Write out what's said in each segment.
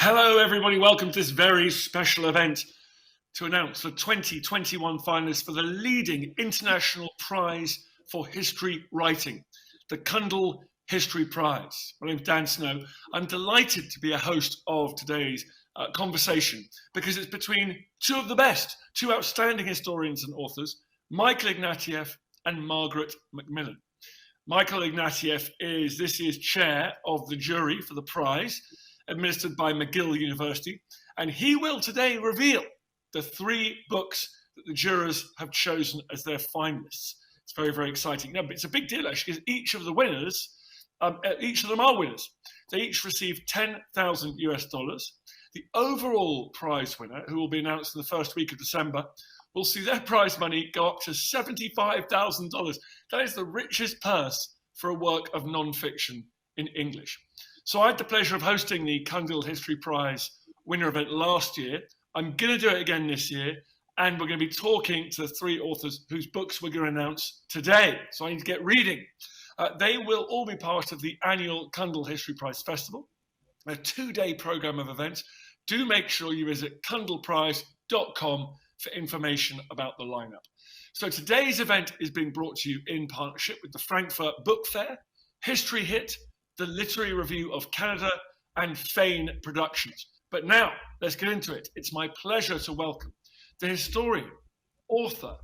Hello, everybody. Welcome to this very special event to announce the 2021 finalists for the leading international prize for history writing, the Cundill History Prize. My name's Dan Snow. I'm delighted to be a host of today's conversation because it's between two of the best, two outstanding historians and authors, Michael Ignatieff and Margaret MacMillan. Michael Ignatieff is this year's chair of the jury for the prize, administered by McGill University, and he will today reveal the three books that the jurors have chosen as their finalists. It's very, very exciting. No, but it's a big deal actually, because each of the winners, each of them are winners. They each receive $10,000 US. The overall prize winner, who will be announced in the first week of December, will see their prize money go up to $75,000. That is the richest purse for a work of non-fiction in English. So I had the pleasure of hosting the Cundill History Prize winner event last year. I'm going to do it again this year, and we're going to be talking to the three authors whose books we're going to announce today. So I need to get reading. They will all be part of the annual Cundill History Prize Festival, a two-day program of events. Do make sure you visit cundillprize.com for information about the lineup. So today's event is being brought to you in partnership with the Frankfurt Book Fair, History Hit, the Literary Review of Canada, and Fane Productions. But now, let's get into it. It's my pleasure to welcome the historian, author,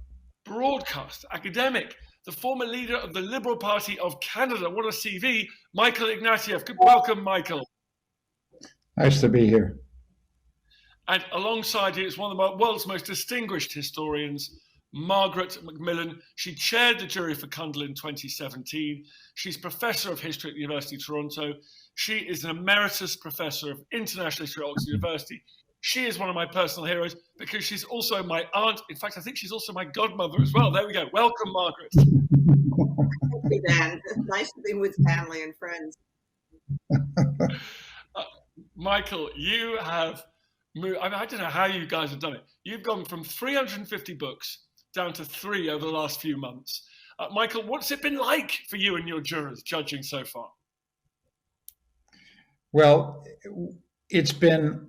broadcaster, academic, the former leader of the Liberal Party of Canada, what a CV, Michael Ignatieff. Welcome, Michael. Nice to be here. And alongside you is one of the world's most distinguished historians, Margaret MacMillan. She chaired the jury for Cundill in 2017. She's Professor of History at the University of Toronto. She is an Emeritus Professor of International History at Oxford University. She is one of my personal heroes because she's also my aunt. In fact, I think she's also my godmother as well. There we go. Welcome, Margaret. Thank you, Dan. Nice to be with family and friends. Michael, you have moved, I don't know how you guys have done it. You've gone from 350 books down to 3 over the last few months. Michael, what's it been like for you and your jurors judging so far? Well, it's been,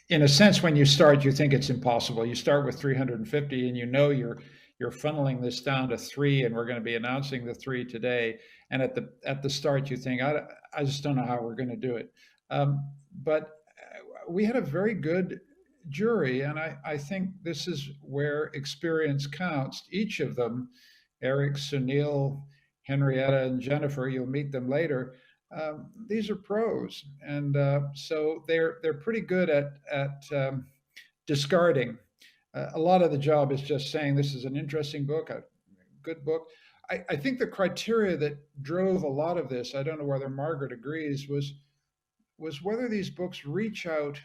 in a sense, when you start, you think it's impossible. You start with 350 and you know you're funneling this down to 3, and we're going to be announcing the 3 today. And at the start, you think, I just don't know how we're going to do it. But we had a very good jury, and I think this is where experience counts. Each of them, Eric, Sunil, Henrietta, and Jennifer, you'll meet them later. These are pros, and so they're pretty good at discarding. A lot of the job is just saying this is an interesting book, a good book. I think the criteria that drove a lot of this, I don't know whether Margaret agrees, was whether these books reach out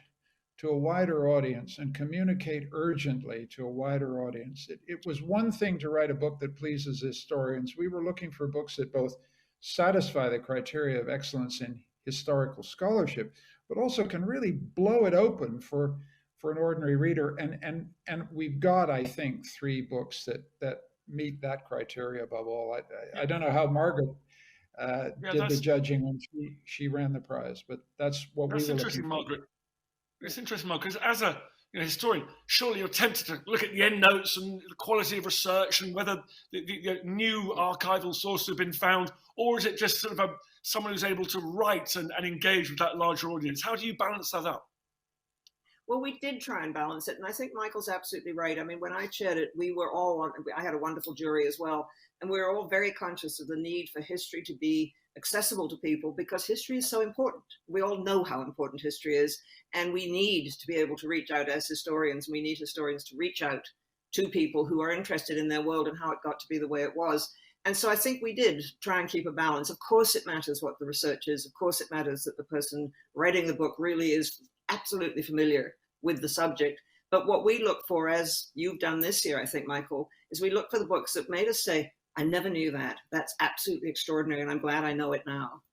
to a wider audience and communicate urgently to a wider audience. It was one thing to write a book that pleases historians. We were looking for books that both satisfy the criteria of excellence in historical scholarship, but also can really blow it open for an ordinary reader. And we've got, I think, 3 books that meet that criteria above all. I don't know how Margaret did the judging when she ran the prize, but that's what we were looking for. Interesting, Margaret. It's interesting, Mark, because as a historian, surely you're tempted to look at the endnotes and the quality of research and whether the new archival sources have been found, or is it just sort of someone who's able to write and engage with that larger audience? How do you balance that up? Well, we did try and balance it, and I think Michael's absolutely right. I mean, when I chaired it, I had a wonderful jury as well, and we were all very conscious of the need for history to be accessible to people because history is so important. We all know how important history is, and we need to be able to reach out as historians. We need historians to reach out to people who are interested in their world and how it got to be the way it was. And so I think we did try and keep a balance. Of course, it matters what the research is. Of course, it matters that the person writing the book really is absolutely familiar with the subject. But what we look for, as you've done this year, I think, Michael, is we look for the books that made us say, I never knew that. That's absolutely extraordinary, and I'm glad I know it now.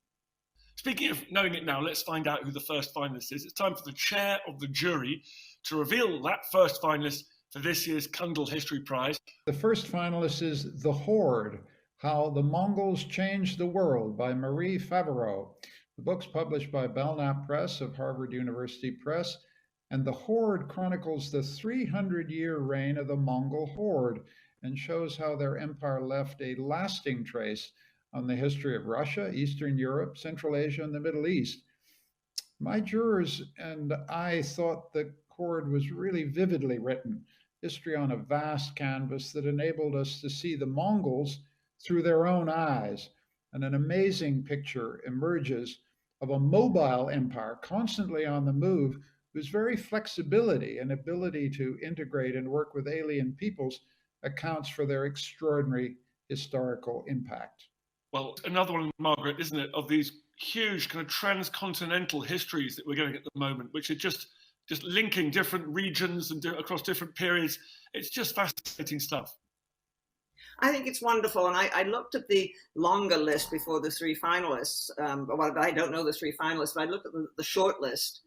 Speaking of knowing it now, let's find out who the first finalist is. It's time for the chair of the jury to reveal that first finalist for this year's Cundill History Prize. The first finalist is The Horde, How the Mongols Changed the World by Marie Favereau, The book's published by Belknap Press of Harvard University Press, and the Horde chronicles the 300-year reign of the Mongol horde and shows how their empire left a lasting trace on the history of Russia, Eastern Europe, Central Asia, and the Middle East. My jurors and I thought the Horde was really vividly written, history on a vast canvas that enabled us to see the Mongols through their own eyes. And an amazing picture emerges of a mobile empire constantly on the move, whose very flexibility and ability to integrate and work with alien peoples accounts for their extraordinary historical impact. Well, another one, Margaret, isn't it, of these huge kind of transcontinental histories that we're getting at the moment, which are just linking different regions and across different periods. It's just fascinating stuff. I think it's wonderful. And I looked at the longer list before the three finalists. Well, I don't know the three finalists, but I looked at the short list.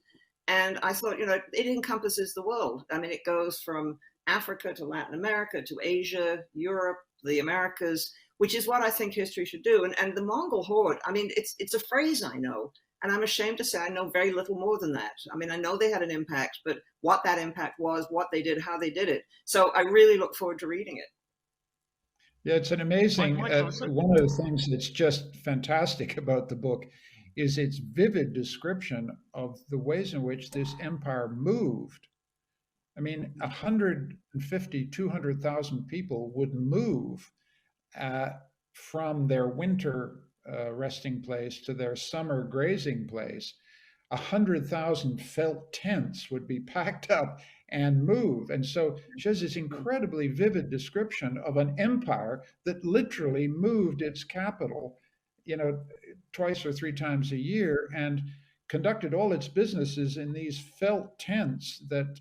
And I thought, it encompasses the world. I mean, it goes from Africa to Latin America to Asia, Europe, the Americas, which is what I think history should do. And the Mongol horde, I mean, it's a phrase I know. And I'm ashamed to say I know very little more than that. I mean, I know they had an impact, but what that impact was, what they did, how they did it. So I really look forward to reading it. Yeah, it's an amazing, one of the things that's just fantastic about the book is its vivid description of the ways in which this empire moved. I mean, 150, 200,000 people would move from their winter resting place to their summer grazing place. 100,000 felt tents would be packed up and move. And so she has this incredibly vivid description of an empire that literally moved its capital, twice or three times a year and conducted all its businesses in these felt tents that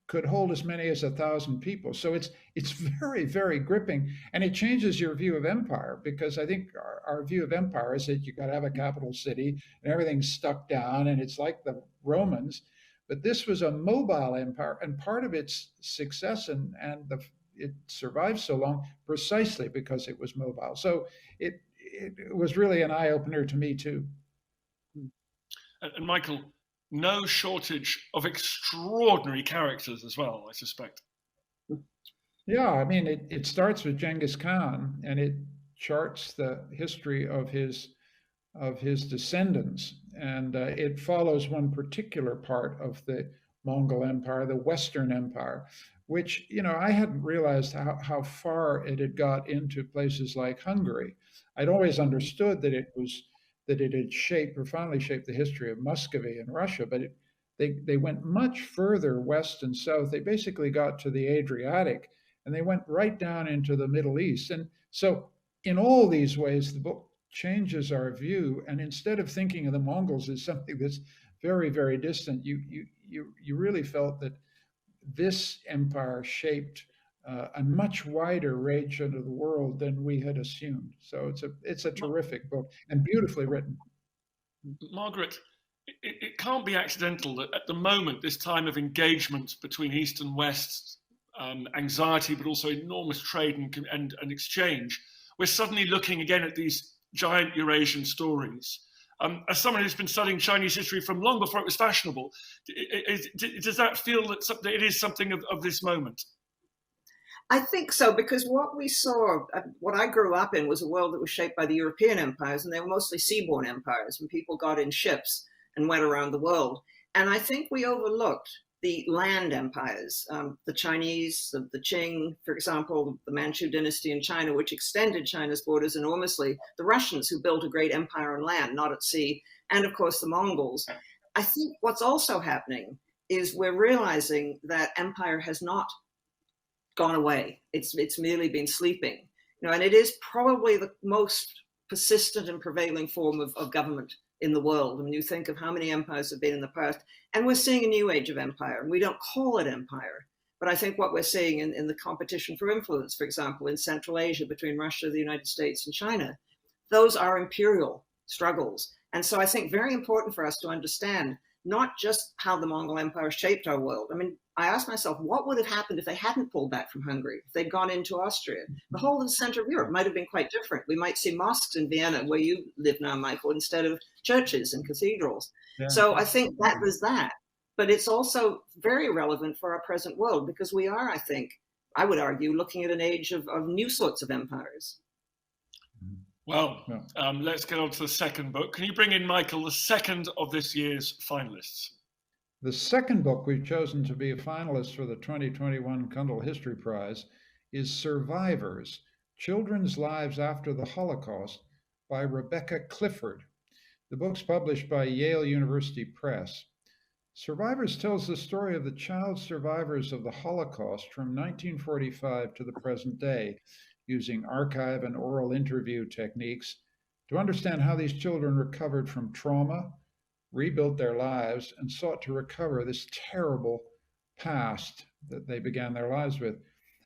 could hold as many as 1,000 people. So it's very, very gripping, and it changes your view of empire, because I think our view of empire is that you got to have a capital city and everything's stuck down and it's like the Romans. But this was a mobile empire, and part of its success and it survived so long precisely because it was mobile. So it was really an eye-opener to me too. And Michael, no shortage of extraordinary characters as well, I suspect. Yeah, I mean, it starts with Genghis Khan, and it charts the history of his descendants, and it follows one particular part of the Mongol Empire, the Western Empire, which I hadn't realized how far it had got into places like Hungary. I'd always understood that it had shaped, profoundly shaped the history of Muscovy and Russia, but they went much further west and south. They basically got to the Adriatic, and they went right down into the Middle East. And so in all these ways, the book changes our view. And instead of thinking of the Mongols as something that's very, very distant, you really felt that this empire shaped a much wider region of the world than we had assumed. So it's a terrific book and beautifully written. Margaret, it can't be accidental that at the moment, this time of engagement between East and West, anxiety, but also enormous trade and exchange, we're suddenly looking again at these giant Eurasian stories. As someone who's been studying Chinese history from long before it was fashionable, does that feel that it is something of this moment? I think so, because what we saw, what I grew up in, was a world that was shaped by the European empires, and they were mostly seaborne empires, when people got in ships and went around the world. And I think we overlooked the land empires, the Chinese, the Qing, for example, the Manchu dynasty in China, which extended China's borders enormously, the Russians, who built a great empire on land, not at sea, and of course the Mongols. I think what's also happening is we're realizing that empire has not gone away. It's merely been sleeping. And it is probably the most persistent and prevailing form of government in the world. I mean, you think of how many empires have been in the past, and we're seeing a new age of empire, and we don't call it empire. But I think what we're seeing in the competition for influence, for example, in Central Asia between Russia, the United States, and China, those are imperial struggles. And so I think very important for us to understand not just how the Mongol Empire shaped our world. I mean, I asked myself, what would have happened if they hadn't pulled back from Hungary, if they'd gone into Austria? The whole of the center of Europe might have been quite different. We might see mosques in Vienna, where you live now, Michael, instead of churches and cathedrals. Yeah. So I think that was that. But it's also very relevant for our present world, because we are, I think, I would argue, looking at an age of new sorts of empires. Well, let's get on to the second book. Can you bring in, Michael, the second of this year's finalists? The second book we've chosen to be a finalist for the 2021 Cundill History Prize is Survivors: Children's Lives After the Holocaust by Rebecca Clifford. The book's published by Yale University Press. Survivors tells the story of the child survivors of the Holocaust from 1945 to the present day, using archive and oral interview techniques to understand how these children recovered from trauma, rebuilt their lives, and sought to recover this terrible past that they began their lives with.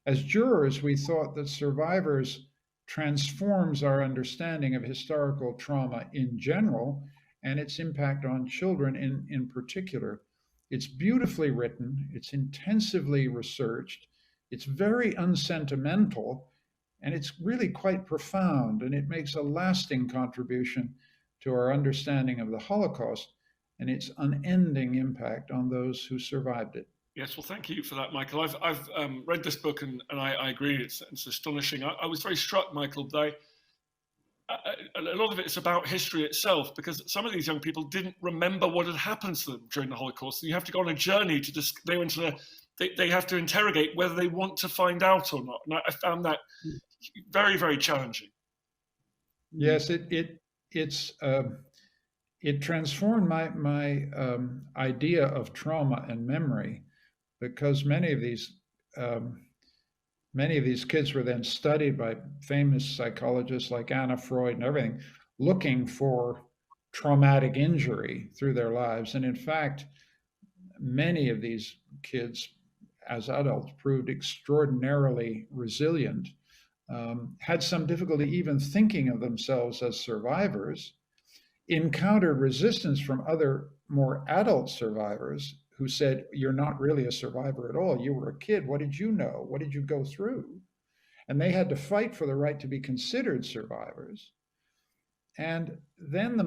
As jurors, we thought that Survivors transforms our understanding of historical trauma in general and its impact on children in particular. It's beautifully written, it's intensively researched, it's very unsentimental, and it's really quite profound, and it makes a lasting contribution to our understanding of the Holocaust and its unending impact on those who survived it. Yes, well, thank you for that, Michael. I've read this book, and I agree, it's astonishing. I was very struck, Michael, by a lot of it is about history itself, because some of these young people didn't remember what had happened to them during the Holocaust. And you have to go on a journey to they have to interrogate whether they want to find out or not. And I found that very, very challenging. Yes, it transformed my idea of trauma and memory, because many of these kids were then studied by famous psychologists like Anna Freud and everything, looking for traumatic injury through their lives. And in fact, many of these kids as adults proved extraordinarily resilient, had some difficulty even thinking of themselves as survivors, encountered resistance from other more adult survivors who said, "You're not really a survivor at all. You were a kid. What did you know? What did you go through?" And they had to fight for the right to be considered survivors. And then the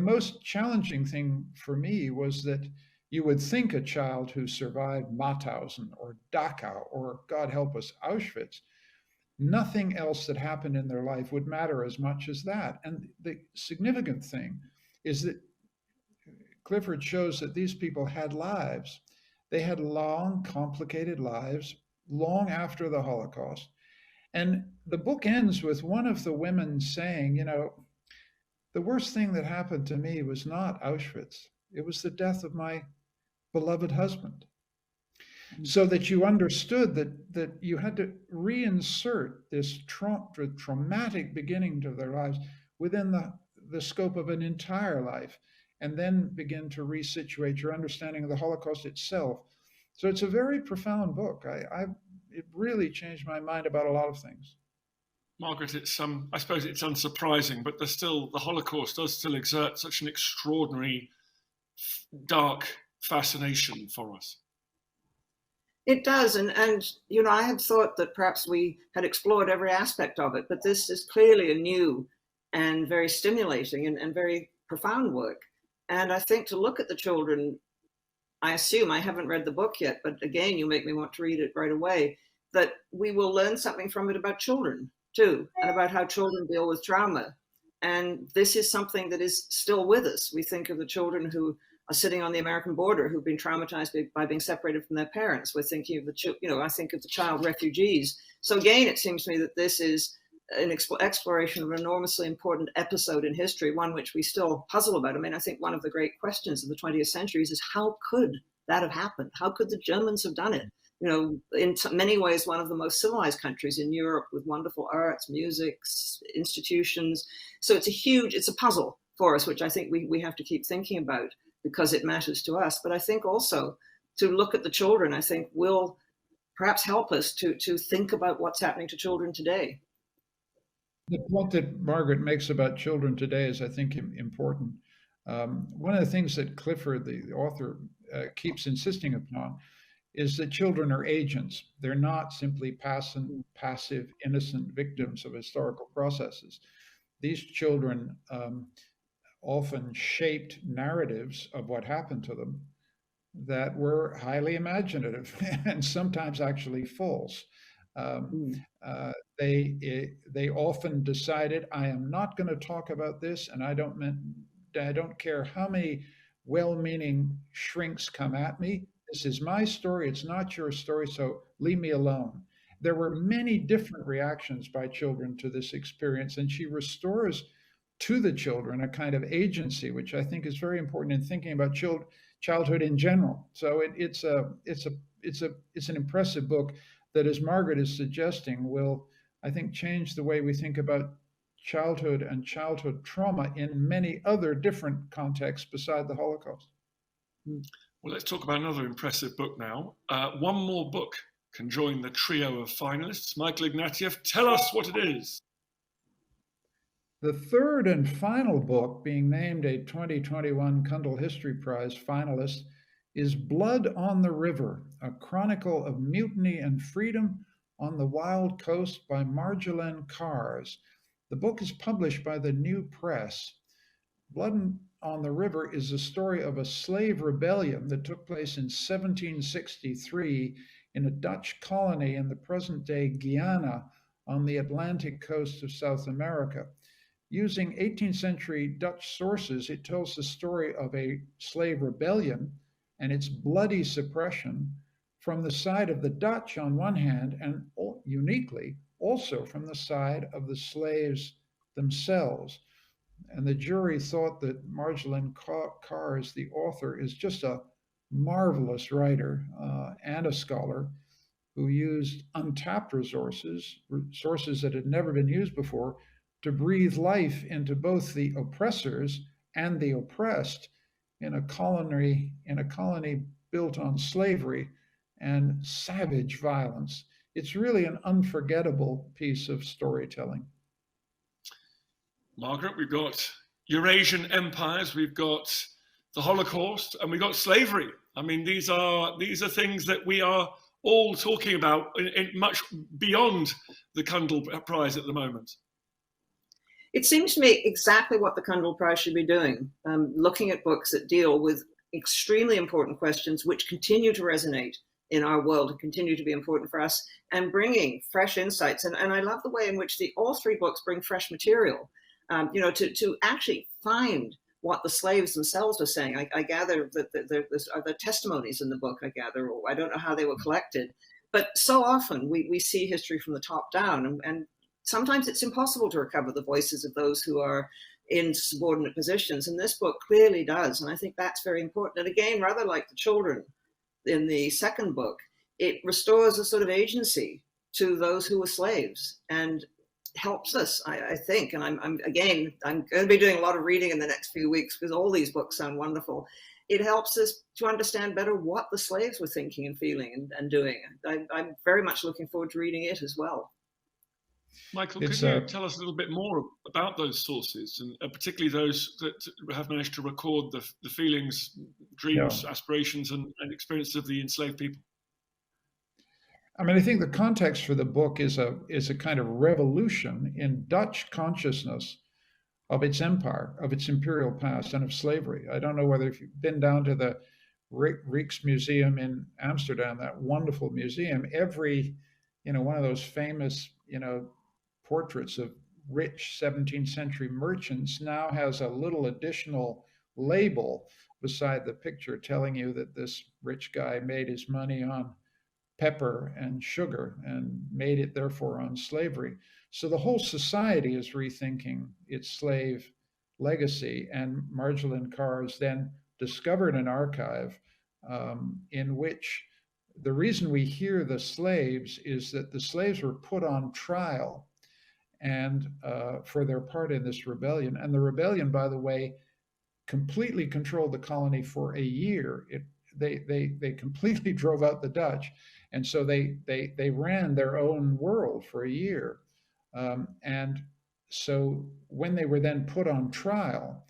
most challenging thing for me was that you would think a child who survived Mauthausen or Dachau or, God help us, Auschwitz, nothing else that happened in their life would matter as much as that. And the significant thing is that Clifford shows that these people had lives. They had long, complicated lives long after the Holocaust. And the book ends with one of the women saying, the worst thing that happened to me was not Auschwitz. It was the death of my beloved husband. So that you understood that you had to reinsert this traumatic beginning to their lives within the scope of an entire life, and then begin to resituate your understanding of the Holocaust itself. So it's a very profound book. It really changed my mind about a lot of things. Margaret, I suppose it's unsurprising, but the Holocaust does still exert such an extraordinary, dark fascination for us. It does, and I had thought that perhaps we had explored every aspect of it, but this is clearly a new and very stimulating and very profound work. And I think to look at the children, I assume, I haven't read the book yet, but again, you make me want to read it right away, that we will learn something from it about children too, and about how children deal with trauma. And this is something that is still with us. We think of the children who are sitting on the American border who've been traumatized by being separated from their parents. We're thinking of I think of the child refugees. So again, it seems to me that this is an exploration of an enormously important episode in history, one which we still puzzle about. I mean, I think one of the great questions of the 20th century is how could that have happened? How could the Germans have done it? In many ways, one of the most civilized countries in Europe, with wonderful arts, music, institutions. So it's a puzzle for us, which I think we have to keep thinking about because it matters to us. But I think also to look at the children, I think will perhaps help us to think about what's happening to children today. The point that Margaret makes about children today is, I think, important. One of the things that Clifford, the author, keeps insisting upon is that children are agents. They're not simply passive, innocent victims of historical processes. These children often shaped narratives of what happened to them that were highly imaginative and sometimes actually false. They often decided, I am not going to talk about this, and I don't care how many well-meaning shrinks come at me. This is my story. It's not your story, so leave me alone. There were many different reactions by children to this experience, and she restores to the children a kind of agency, which I think is very important in thinking about childhood in general. So it's an impressive book that, as Margaret is suggesting, will, I think, change the way we think about childhood and childhood trauma in many other different contexts beside the Holocaust. Well, let's talk about another impressive book now. One more book can join the trio of finalists. Michael Ignatieff, tell us what it is. The third and final book being named a 2021 Cundill History Prize finalist is Blood on the River, a chronicle of mutiny and freedom on the wild coast by Margaret Cars. The book is published by the New Press. Blood on the River is the story of a slave rebellion that took place in 1763 in a Dutch colony in the present-day Guyana on the Atlantic coast of South America. Using 18th century Dutch sources, it tells the story of a slave rebellion and its bloody suppression from the side of the Dutch on one hand, and uniquely also from the side of the slaves themselves. And the jury thought that Margaret Cars, the author, is just a marvelous writer and a scholar who used untapped resources that had never been used before, to breathe life into both the oppressors and the oppressed in a colony built on slavery and savage violence. It's really an unforgettable piece of storytelling. Margaret, we've got Eurasian empires, we've got the Holocaust, and we've got slavery. I mean, these are things that we are all talking about in much beyond the Cundill Prize at the moment. It seems to me exactly what the Cundill Prize should be doing, looking at books that deal with extremely important questions which continue to resonate in our world and continue to be important for us, and bringing fresh insights. And I love the way in which all three books bring fresh material, to actually find what the slaves themselves were saying. I gather that the testimonies in the book, or I don't know how they were collected, but so often we see history from the top down, and sometimes it's impossible to recover the voices of those who are in subordinate positions. And this book clearly does. And I think that's very important. And again, rather like the children in the second book, it restores a sort of agency to those who were slaves and helps us, I think. And I'm going to be doing a lot of reading in the next few weeks because all these books sound wonderful. It helps us to understand better what the slaves were thinking and feeling and doing. I'm very much looking forward to reading it as well. Michael, could you tell us a little bit more about those sources, and particularly those that have managed to record the feelings, dreams, aspirations, and experiences of the enslaved people? I mean, I think the context for the book is a kind of revolution in Dutch consciousness of its empire, of its imperial past, and of slavery. I don't know whether if you've been down to the Rijksmuseum in Amsterdam, that wonderful museum, every, one of those famous, portraits of rich 17th century merchants now has a little additional label beside the picture telling you that this rich guy made his money on pepper and sugar and made it therefore on slavery. So the whole society is rethinking its slave legacy, and Margaret Cars then discovered an archive in which the reason we hear the slaves is that the slaves were put on trial and for their part in this rebellion. And the rebellion, by the way, completely controlled the colony for a year. They completely drove out the Dutch, and so they ran their own world for a year. And so when they were then put on trial,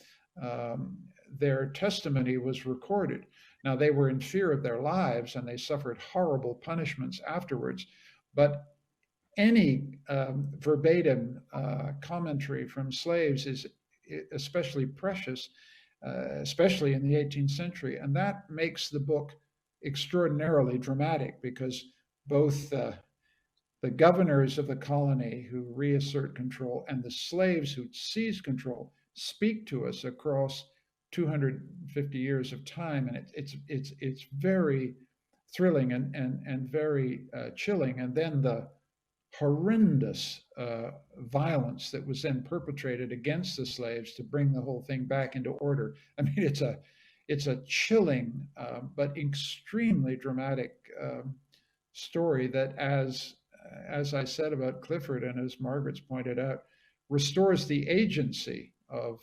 their testimony was recorded. Now, they were in fear of their lives and they suffered horrible punishments afterwards, but any verbatim commentary from slaves is especially precious, especially in the 18th century. And that makes the book extraordinarily dramatic, because both the governors of the colony who reassert control and the slaves who seize control speak to us across 250 years of time, and it's very thrilling and very chilling. And then the horrendous violence that was then perpetrated against the slaves to bring the whole thing back into order. I mean, it's a chilling but extremely dramatic story that, as I said about Clifford, and as Margaret's pointed out, restores the agency of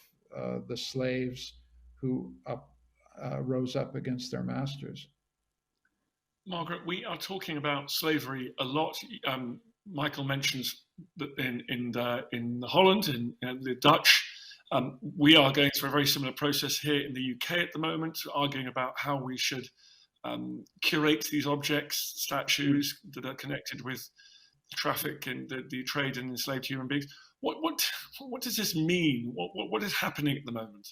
the slaves who rose up against their masters. Margaret, we are talking about slavery a lot. Michael mentions that in Holland, in the Dutch, we are going through a very similar process here in the UK at the moment, arguing about how we should curate these objects, statues that are connected with traffic and the trade in enslaved human beings. What does this mean? What is happening at the moment?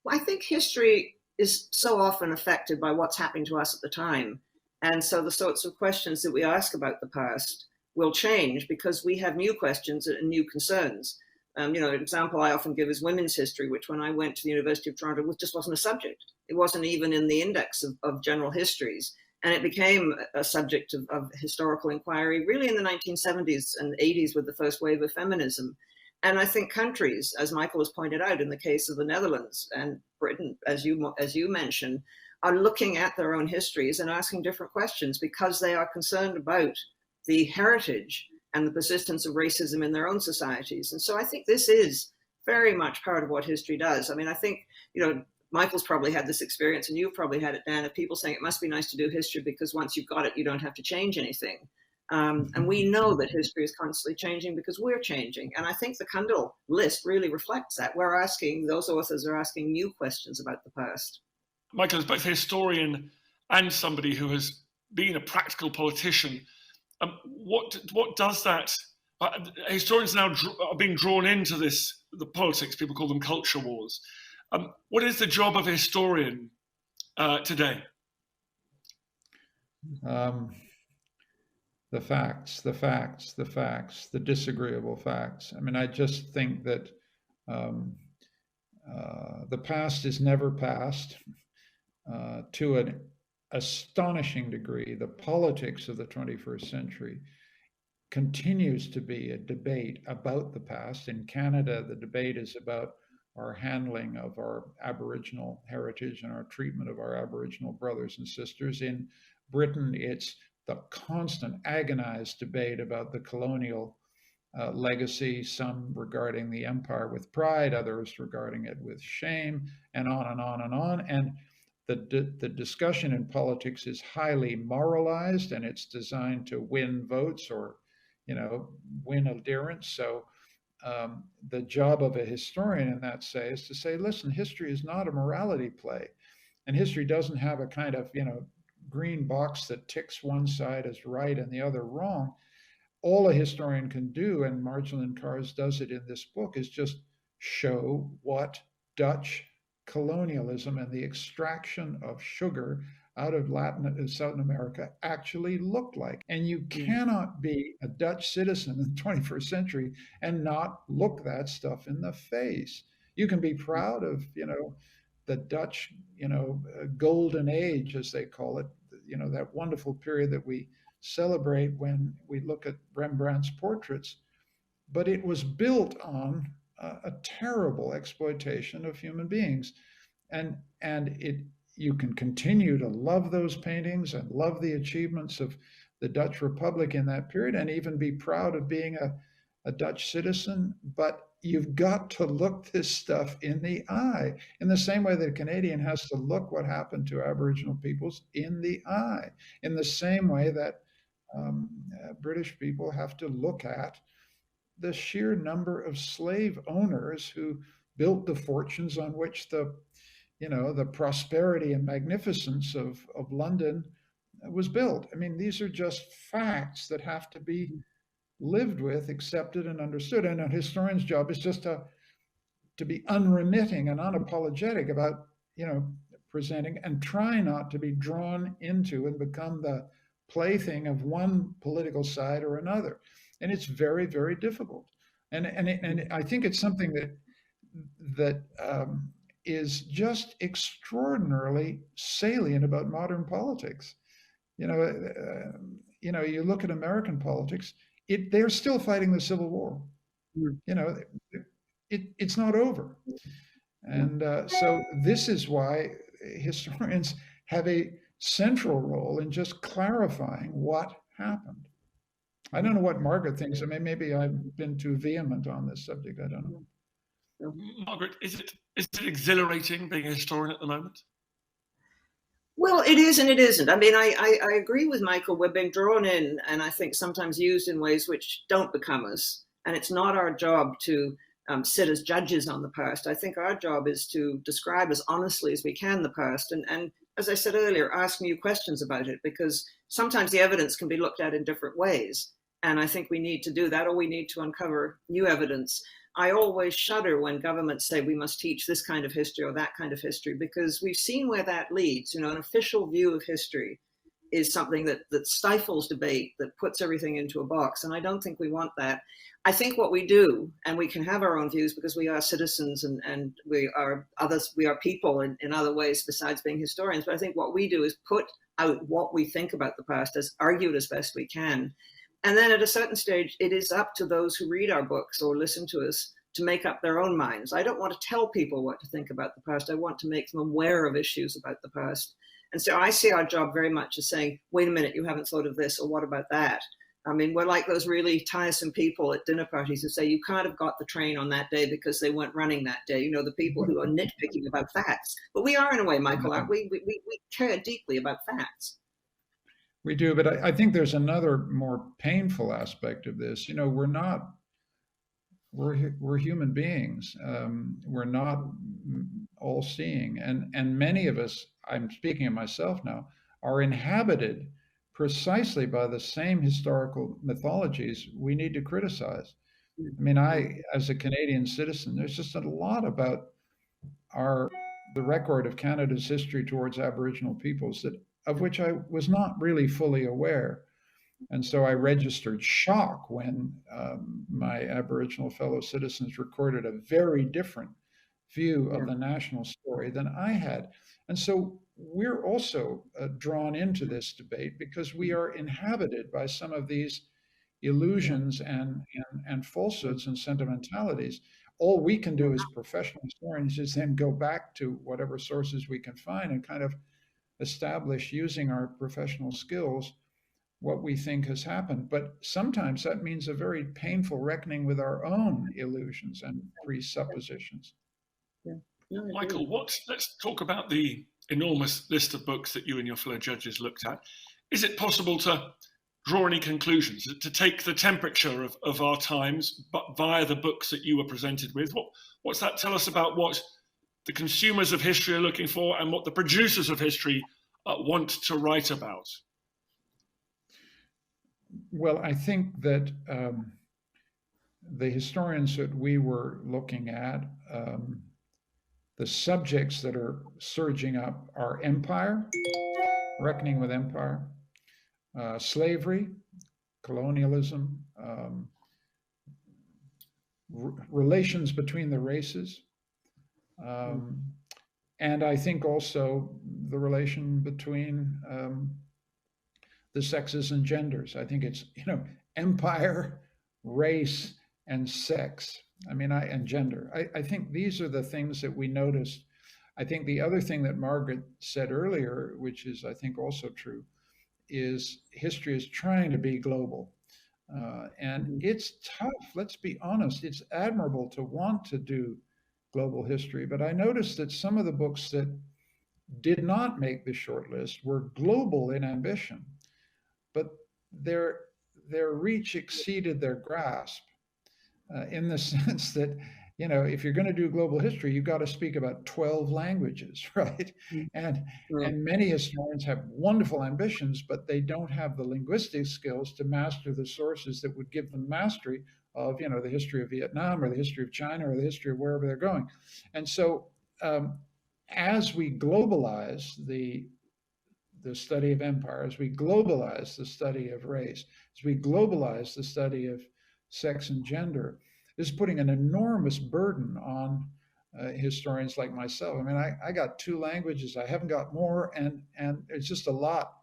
Well, I think history is so often affected by what's happening to us at the time. And so the sorts of questions that we ask about the past will change because we have new questions and new concerns. An example I often give is women's history, which when I went to the University of Toronto just wasn't a subject. It wasn't even in the index of general histories. And it became a subject of historical inquiry really in the 1970s and 80s with the first wave of feminism. And I think countries, as Michael has pointed out, in the case of the Netherlands and Britain, as you mentioned, are looking at their own histories and asking different questions because they are concerned about the heritage and the persistence of racism in their own societies. And so I think this is very much part of what history does. I mean, I think, Michael's probably had this experience, and you've probably had it, Dan, of people saying it must be nice to do history because once you've got it, you don't have to change anything. And we know that history is constantly changing because we're changing. And I think the Cundill list really reflects that. Those authors are asking new questions about the past. Michael is both a historian and somebody who has been a practical politician. What does that? Historians now are being drawn into the politics. People call them culture wars. What is the job of a historian today? The facts, the disagreeable facts. I mean, I just think that the past is never past. To an astonishing degree, the politics of the 21st century continues to be a debate about the past. In Canada, the debate is about our handling of our Aboriginal heritage and our treatment of our Aboriginal brothers and sisters. In Britain, it's the constant agonized debate about the colonial legacy, some regarding the empire with pride, others regarding it with shame, and on and on and on. And the discussion in politics is highly moralized, and it's designed to win votes or, win adherence. So the job of a historian in that say is to say, listen, history is not a morality play, and history doesn't have a kind of, green box that ticks one side as right and the other wrong. All a historian can do, and Marjolijn Kars does it in this book, is just show what Dutch colonialism and the extraction of sugar out of Latin and South America actually looked like. And you cannot be a Dutch citizen in the 21st century and not look that stuff in the face. You can be proud of, the Dutch, golden age, as they call it, that wonderful period that we celebrate when we look at Rembrandt's portraits. But it was built on a terrible exploitation of human beings. And you can continue to love those paintings and love the achievements of the Dutch Republic in that period and even be proud of being a Dutch citizen, but you've got to look this stuff in the eye in the same way that a Canadian has to look what happened to Aboriginal peoples in the eye, in the same way that British people have to look at the sheer number of slave owners who built the fortunes on which the prosperity and magnificence of London was built. I mean, these are just facts that have to be lived with, accepted, and understood. And a historian's job is just to be unremitting and unapologetic about, presenting, and try not to be drawn into and become the plaything of one political side or another. And it's very, very difficult. And I think it's something that is just extraordinarily salient about modern politics. You look at American politics; they're still fighting the Civil War. It's not over, and so this is why historians have a central role in just clarifying what happened. I don't know what Margaret thinks. I mean, maybe I've been too vehement on this subject. I don't know. Margaret, is it exhilarating being a historian at the moment? Well, it is and it isn't. I mean, I agree with Michael. We're being drawn in, and I think sometimes used in ways which don't become us. And it's not our job to sit as judges on the past. I think our job is to describe as honestly as we can the past. And as I said earlier, ask new questions about it, because sometimes the evidence can be looked at in different ways. And I think we need to do that, or we need to uncover new evidence. I always shudder when governments say we must teach this kind of history or that kind of history, because we've seen where that leads. An official view of history is something that stifles debate, that puts everything into a box. And I don't think we want that. I think what we do, and we can have our own views because we are citizens and we are people in other ways besides being historians. But I think what we do is put out what we think about the past, as argued as best we can. And then at a certain stage, it is up to those who read our books or listen to us to make up their own minds. I don't want to tell people what to think about the past. I want to make them aware of issues about the past. And so I see our job very much as saying, wait a minute, you haven't thought of this, or what about that? I mean, we're like those really tiresome people at dinner parties who say you can't have got the train on that day because they weren't running that day. The people who are nitpicking about facts. But we are, in a way, Michael, aren't we? We care deeply about facts. We do, but I think there's another more painful aspect of this. We're human beings. We're not all seeing, and many of us, I'm speaking of myself now, are inhabited precisely by the same historical mythologies we need to criticize. I mean, as a Canadian citizen, there's just a lot about the record of Canada's history towards Aboriginal peoples of which I was not really fully aware. And so I registered shock when my Aboriginal fellow citizens recorded a very different view of the national story than I had. And so we're also drawn into this debate because we are inhabited by some of these illusions and falsehoods and sentimentalities. All we can do as professional historians is then go back to whatever sources we can find and kind of establish, using our professional skills, what we think has happened. But sometimes that means a very painful reckoning with our own illusions and presuppositions. Michael, let's talk about the enormous list of books that you and your fellow judges looked at. Is it possible to draw any conclusions, to take the temperature of our times, but via the books that you were presented with? What's that tell us about what the consumers of history are looking for and what the producers of history want to write about? Well, I think that the historians that we were looking at, the subjects that are surging up are empire, reckoning with empire, slavery, colonialism, relations between the races, and I think also the relation between the sexes and genders. I think it's, empire, race, and sex. And gender. I think these are the things that we noticed. I think the other thing that Margaret said earlier, which is, I think, also true, is history is trying to be global. And it's tough, let's be honest. It's admirable to want to do global history, but I noticed that some of the books that did not make the short list were global in ambition, but their reach exceeded their grasp. In the sense that if you're going to do global history, you've got to speak about 12 languages, right? And many historians have wonderful ambitions, but they don't have the linguistic skills to master the sources that would give them mastery of, the history of Vietnam or the history of China or the history of wherever they're going. And so, as we globalize the study of empire, as we globalize the study of race, as we globalize the study of sex and gender, this is putting an enormous burden on historians like myself. I mean, I got 2 languages, I haven't got more, and it's just a lot.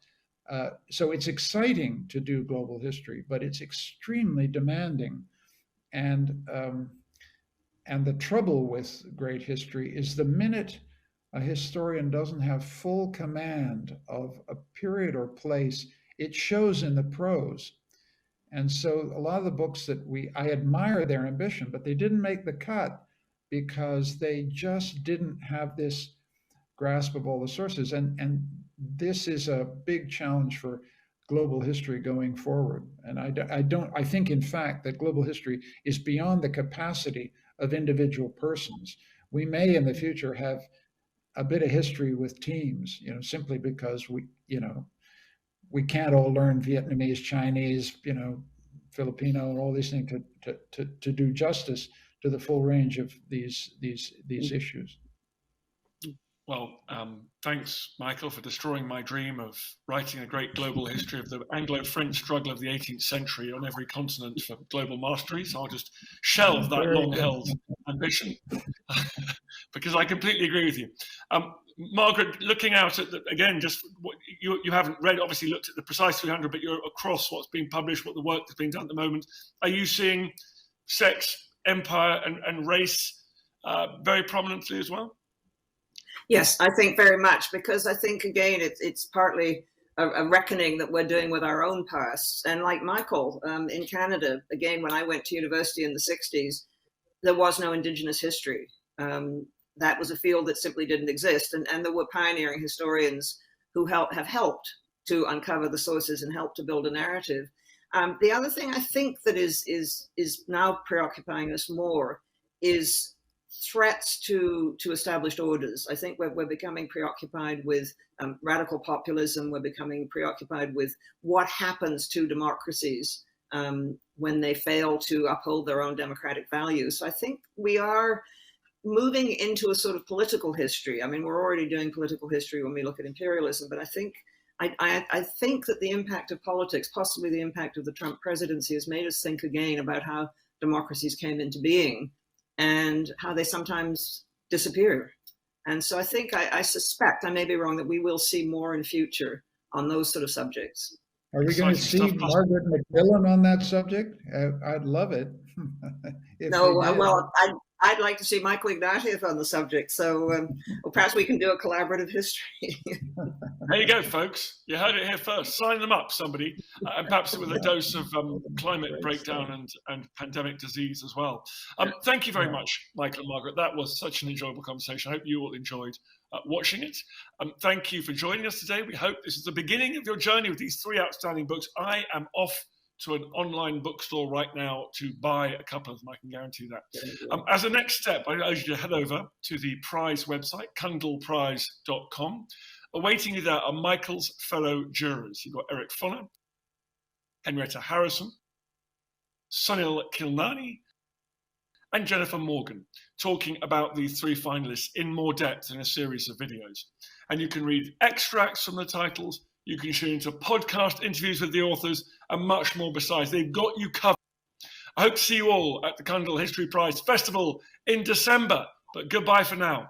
So it's exciting to do global history, but it's extremely demanding. And the trouble with great history is the minute a historian doesn't have full command of a period or place, it shows in the prose. And so a lot of the books that I admire their ambition, but they didn't make the cut because they just didn't have this grasp of all the sources. And this is a big challenge for global history going forward. And I think, in fact, that global history is beyond the capacity of individual persons. We may in the future have a bit of history with teams, simply because we can't all learn Vietnamese, Chinese, Filipino, and all these things to do justice to the full range of these issues. Well, thanks, Michael, for destroying my dream of writing a great global history of the Anglo-French struggle of the 18th century on every continent for global mastery. So I'll just shelve that long-held ambition because I completely agree with you. Margaret, looking out at again, just what you haven't read, obviously looked at the precise 300, but you're across what's being published, what the work that's being done at the moment. Are you seeing sex, empire, and race very prominently as well? Yes, I think very much, because I think, again, it's partly a reckoning that we're doing with our own past. And like Michael, in Canada, again, when I went to university in the 60s, there was no Indigenous history. That was a field that simply didn't exist. And there were pioneering historians who have helped to uncover the sources and help to build a narrative. The other thing I think that is now preoccupying us more is threats to established orders. I think we're becoming preoccupied with radical populism. We're becoming preoccupied with what happens to democracies when they fail to uphold their own democratic values. So I think we are moving into a sort of political history. I mean, we're already doing political history when we look at imperialism, but I think that the impact of politics, possibly the impact of the Trump presidency, has made us think again about how democracies came into being and how they sometimes disappear. And so I think, I suspect, I may be wrong, that we will see more in future on those sort of subjects. Are we going to see Margaret MacMillan on that subject? I'd love it. No, well, I'd like to see Michael Ignatieff on the subject. So well, perhaps we can do a collaborative history. There you go, folks. You heard it here first. Sign them up, somebody, and perhaps with a dose of climate breakdown and pandemic disease as well. Thank you very much, Michael and Margaret. That was such an enjoyable conversation. I hope you all enjoyed watching it. Thank you for joining us today. We hope this is the beginning of your journey with these 3 outstanding books. I am off to an online bookstore right now to buy a couple of them. I can guarantee that. As a next step, I urge you to head over to the prize website, cundillprize.com. Awaiting you there are Michael's fellow jurors. You've got Eric Fuller, Henrietta Harrison, Sunil Kilnani, and Jennifer Morgan, talking about the 3 finalists in more depth in a series of videos. And you can read extracts from the titles, you can tune into podcast interviews with the authors, and much more besides. They've got you covered. I hope to see you all at the Cundill History Prize Festival in December, but goodbye for now.